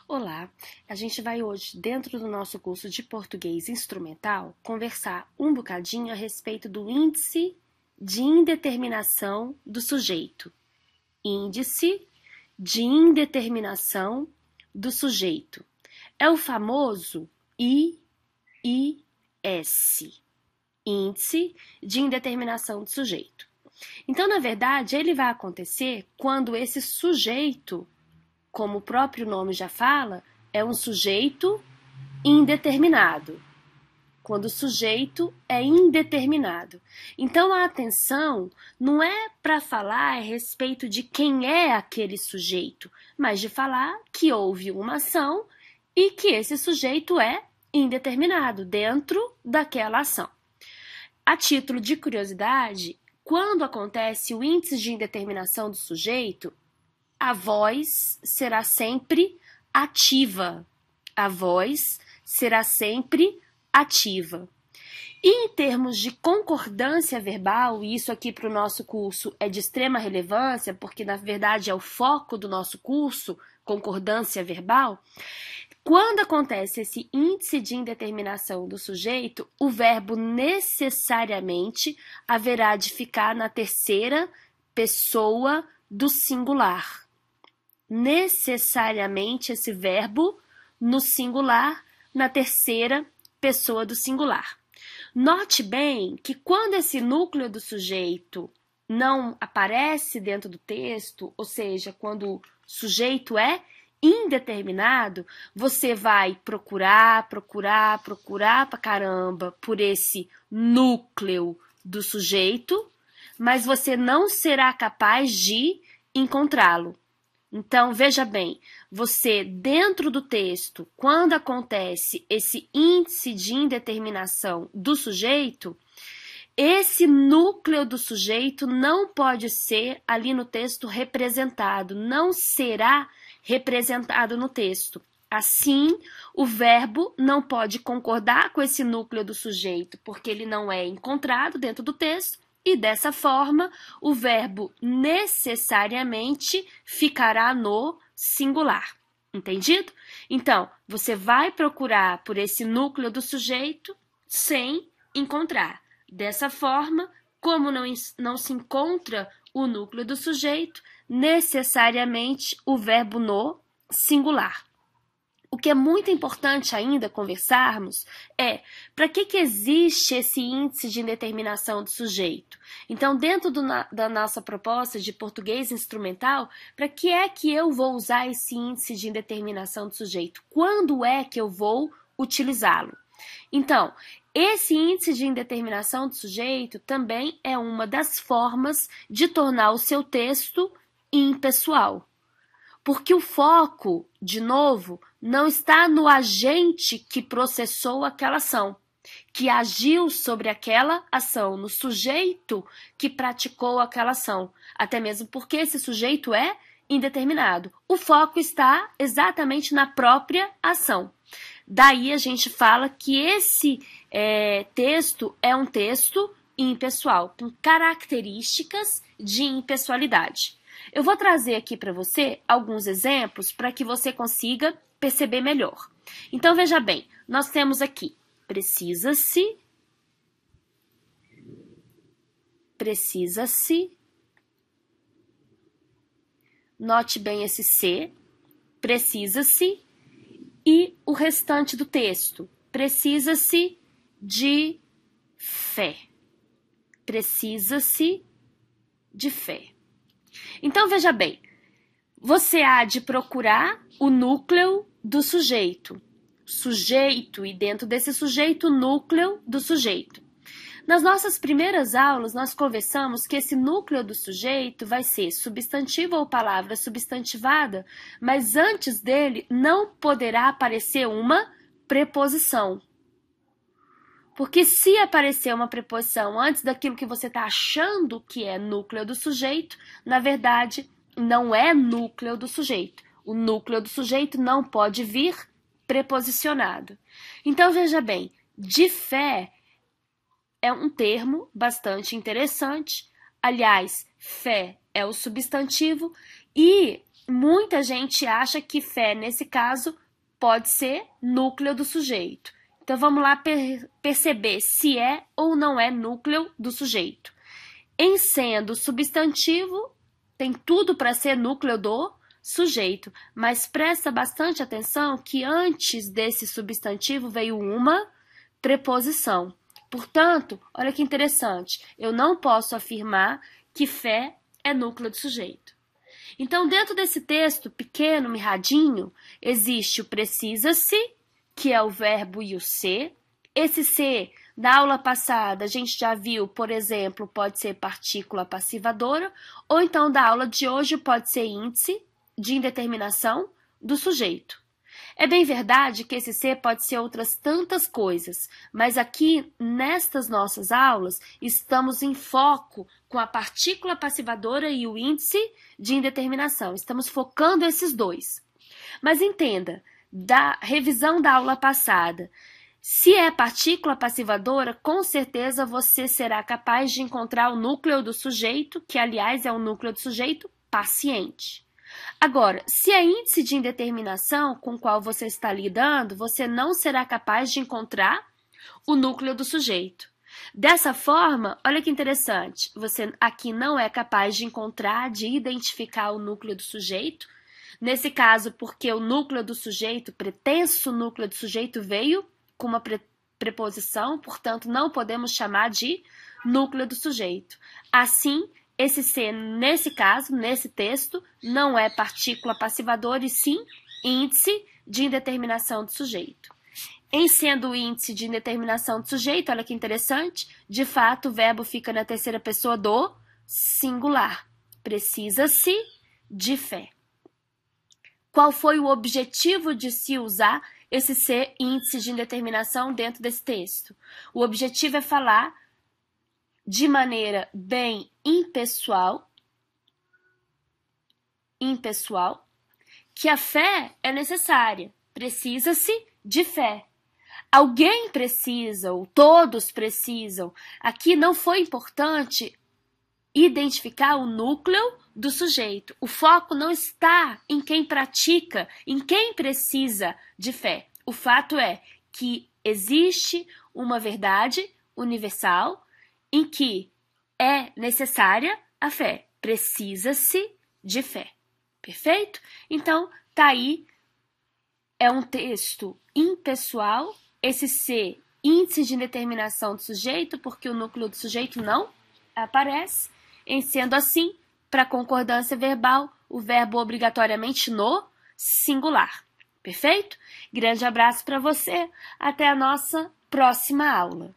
Olá, a gente vai hoje, dentro do nosso curso de português instrumental, conversar um bocadinho a respeito do índice de indeterminação do sujeito. Índice de indeterminação do sujeito. É o famoso IIS, Índice de Indeterminação do Sujeito. Então, na verdade, ele vai acontecer quando esse sujeito, como o próprio nome já fala, é um sujeito indeterminado. Quando o sujeito é indeterminado. Então, a atenção não é para falar a respeito de quem é aquele sujeito, mas de falar que houve uma ação e que esse sujeito é indeterminado dentro daquela ação. A título de curiosidade, quando acontece o índice de indeterminação do sujeito, a voz será sempre ativa. A voz será sempre ativa. E em termos de concordância verbal, e isso aqui para o nosso curso é de extrema relevância, porque na verdade é o foco do nosso curso, concordância verbal, quando acontece esse índice de indeterminação do sujeito, o verbo necessariamente haverá de ficar na terceira pessoa do singular. Necessariamente esse verbo no singular, na terceira pessoa do singular. Note bem que quando esse núcleo do sujeito não aparece dentro do texto, ou seja, quando o sujeito é indeterminado, você vai procurar pra caramba por esse núcleo do sujeito, mas você não será capaz de encontrá-lo. Então, veja bem, você, dentro do texto, quando acontece esse índice de indeterminação do sujeito, esse núcleo do sujeito não pode ser ali no texto representado, não será representado no texto. Assim, o verbo não pode concordar com esse núcleo do sujeito, porque ele não é encontrado dentro do texto, e dessa forma, o verbo necessariamente ficará no singular. Entendido? Então, você vai procurar por esse núcleo do sujeito sem encontrar. Dessa forma, como não se encontra o núcleo do sujeito, necessariamente o verbo no singular. O que é muito importante ainda conversarmos é para que existe esse índice de indeterminação do sujeito. Então, dentro da nossa proposta de português instrumental, para que é que eu vou usar esse índice de indeterminação do sujeito? Quando é que eu vou utilizá-lo? Então, esse índice de indeterminação do sujeito também é uma das formas de tornar o seu texto impessoal. Porque o foco, de novo, não está no agente que processou aquela ação, que agiu sobre aquela ação, no sujeito que praticou aquela ação, até mesmo porque esse sujeito é indeterminado. O foco está exatamente na própria ação. Daí a gente fala que esse texto é um texto impessoal, com características de impessoalidade. Eu vou trazer aqui para você alguns exemplos para que você consiga perceber melhor. Então, veja bem, nós temos aqui precisa-se, note bem esse se, precisa-se, e o restante do texto, precisa-se de fé. Precisa-se de fé. Então, veja bem, você há de procurar o núcleo do sujeito. Sujeito, e dentro desse sujeito, o núcleo do sujeito. Nas nossas primeiras aulas, nós conversamos que esse núcleo do sujeito vai ser substantivo ou palavra substantivada, mas antes dele não poderá aparecer uma preposição. Porque se aparecer uma preposição antes daquilo que você está achando que é núcleo do sujeito, na verdade, não é núcleo do sujeito. O núcleo do sujeito não pode vir preposicionado. Então, veja bem, de fé é um termo bastante interessante. Aliás, fé é o substantivo e muita gente acha que fé, nesse caso, pode ser núcleo do sujeito. Então, vamos lá perceber se é ou não é núcleo do sujeito. Em sendo substantivo, tem tudo para ser núcleo do sujeito, mas presta bastante atenção que antes desse substantivo veio uma preposição. Portanto, olha que interessante, eu não posso afirmar que fé é núcleo do sujeito. Então, dentro desse texto pequeno, mirradinho, existe o precisa-se, que é o verbo e o ser. Esse ser, na aula passada, a gente já viu, por exemplo, pode ser partícula passivadora, ou então da aula de hoje pode ser índice de indeterminação do sujeito. É bem verdade que esse ser pode ser outras tantas coisas, mas aqui, nestas nossas aulas, estamos em foco com a partícula passivadora e o índice de indeterminação. Estamos focando esses dois. Mas entenda, da revisão da aula passada, se é partícula passivadora, com certeza você será capaz de encontrar o núcleo do sujeito, que aliás é o núcleo do sujeito paciente. Agora, se é índice de indeterminação com o qual você está lidando, você não será capaz de encontrar o núcleo do sujeito. Dessa forma, olha que interessante, você aqui não é capaz de encontrar, de identificar o núcleo do sujeito. Nesse caso, porque o núcleo do sujeito, pretenso núcleo do sujeito, veio com uma preposição, portanto, não podemos chamar de núcleo do sujeito. Assim, esse ser, nesse caso, nesse texto, não é partícula passivadora e sim índice de indeterminação do sujeito. Em sendo o índice de indeterminação do sujeito, olha que interessante, de fato o verbo fica na terceira pessoa do singular. Precisa-se de fé. Qual foi o objetivo de se usar esse ser índice de indeterminação dentro desse texto? O objetivo é falar de maneira bem impessoal, que a fé é necessária, precisa-se de fé. Alguém precisa, ou todos precisam. Aqui não foi importante identificar o núcleo do sujeito. O foco não está em quem pratica, em quem precisa de fé. O fato é que existe uma verdade universal em que é necessária a fé, precisa-se de fé. Perfeito? Então, tá aí, é um texto impessoal, esse ser índice de indeterminação do sujeito, porque o núcleo do sujeito não aparece, em sendo assim, para concordância verbal, o verbo obrigatoriamente no singular. Perfeito? Grande abraço para você, até a nossa próxima aula.